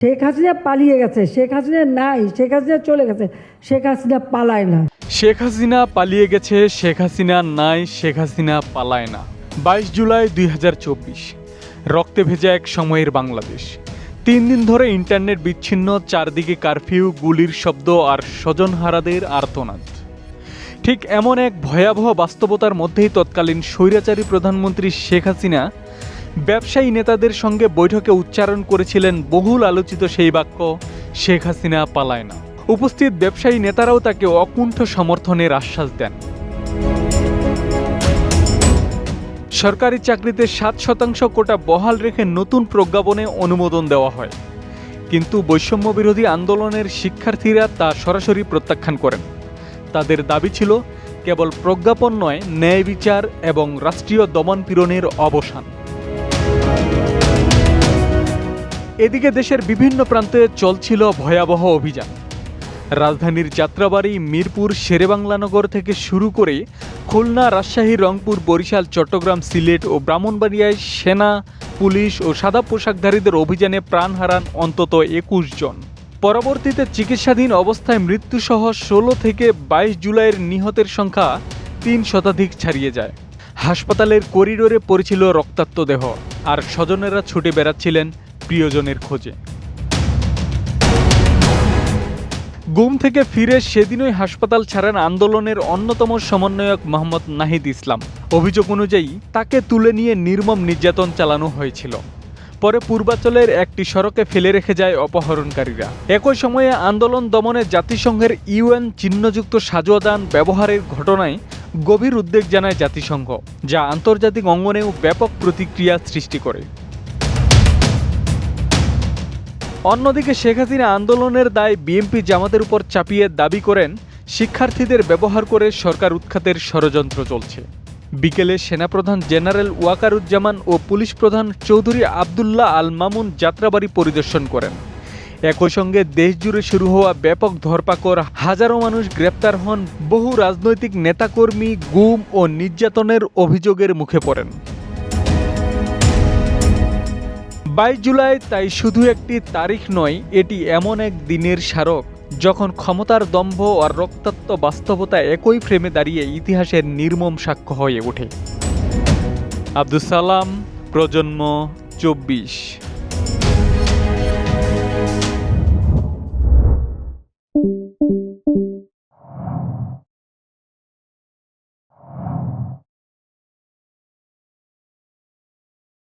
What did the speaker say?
শেখ হাসিনা পালিয়ে গেছে, শেখ হাসিনা নাই, শেখ হাসিনা চলে গেছে, শেখ হাসিনা পালায় না। শেখ হাসিনা পালিয়ে গেছে, শেখ হাসিনা নাই, শেখ হাসিনা পালায় না। 22 জুলাই 2024, রক্তে ভেজা এক সময়ের বাংলাদেশ। 3 দিন ধরে ইন্টারনেট বিচ্ছিন্ন, চারদিকে কারফিউ, গুলির শব্দ আর স্বজনহারাদের আর্তনাদ। ঠিক এমন এক ভয়াবহ বাস্তবতার মধ্যেই তৎকালীন স্বৈরাচারী প্রধানমন্ত্রী শেখ হাসিনা ব্যবসায়ী নেতাদের সঙ্গে বৈঠকে উচ্চারণ করেছিলেন বহুল আলোচিত সেই বাক্য, শেখ হাসিনা পালায় না। উপস্থিত ব্যবসায়ী নেতারাও তাকে অকুণ্ঠ সমর্থনের আশ্বাস দেন। সরকারি চাকরিতে 7% কোটা বহাল রেখে নতুন প্রজ্ঞাপনে অনুমোদন দেওয়া হয়, কিন্তু বৈষম্য বিরোধী আন্দোলনের শিক্ষার্থীরা তা সরাসরি প্রত্যাখ্যান করেন। তাদের দাবি ছিল কেবল প্রজ্ঞাপন নয়, ন্যায় বিচার এবং রাষ্ট্রীয় দমনপীড়নের অবসান। এদিকে দেশের বিভিন্ন প্রান্তে চলছিল ভয়াবহ অভিযান। রাজধানীর যাত্রাবাড়ি, মিরপুর, শেরেবাংলানগর থেকে শুরু করে খুলনা, রাজশাহী, রংপুর, বরিশাল, চট্টগ্রাম, সিলেট ও ব্রাহ্মণবাড়িয়ায় সেনা, পুলিশ ও সাদা পোশাকধারীদের অভিযানে প্রাণ হারান অন্তত 21 জন। পরবর্তীতে চিকিৎসাধীন অবস্থায় মৃত্যুসহ 16 থেকে 22 জুলাইয়ের নিহতের সংখ্যা 3 শতাধিক ছাড়িয়ে যায়। হাসপাতালের করিডোরে পড়েছিল রক্তাক্ত দেহ, আর স্বজনেরা ছুটে বেড়াচ্ছিলেন প্রিয়জনের খোঁজে। গুম থেকে ফিরে সেদিনই হাসপাতাল ছাড়েন আন্দোলনের অন্যতম সমন্বয়ক মোহাম্মদ নাহিদ ইসলাম। অভিযোগ অনুযায়ী তাকে তুলে নিয়ে নির্মম নির্যাতন চালানো হয়েছিল। পরে পূর্বাঞ্চলের একটি সড়কে ফেলে রেখে যায় অপহরণকারীরা। একই সময়ে আন্দোলন দমনে জাতিসংঘের ইউএন চিহ্নযুক্ত সাজোয়াদান ব্যবহারের ঘটনায় গভীর উদ্বেগ জানায় জাতিসংঘ, যা আন্তর্জাতিক অঙ্গনেও ব্যাপক প্রতিক্রিয়া সৃষ্টি করে। অন্যদিকে শেখ হাসিনা আন্দোলনের দায় বিএনপি জামাতের উপর চাপিয়ে দাবি করেন শিক্ষার্থীদের ব্যবহার করে সরকার উৎখাতের ষড়যন্ত্র চলছে। বিকেলে সেনাপ্রধান জেনারেল ওয়াকারুজ্জামান ও পুলিশ প্রধান চৌধুরী আবদুল্লাহ আল মামুন যাত্রাবাড়ি পরিদর্শন করেন। একই সঙ্গে দেশজুড়ে শুরু হওয়া ব্যাপক ধরপাকড়, হাজারো মানুষ গ্রেপ্তার হন, বহু রাজনৈতিক নেতাকর্মী গুম ও নির্যাতনের অভিযোগের মুখে পড়েন। 22 জুলাই তাই শুধু একটি তারিখ নয়, এটি এমন এক দিনের স্মারক যখন ক্ষমতার দম্ভ আর রক্তাক্ত বাস্তবতা একই ফ্রেমে দাঁড়িয়ে ইতিহাসের নির্মম সাক্ষ্য হয়ে ওঠে। আব্দুস সালাম, প্রজন্ম 24।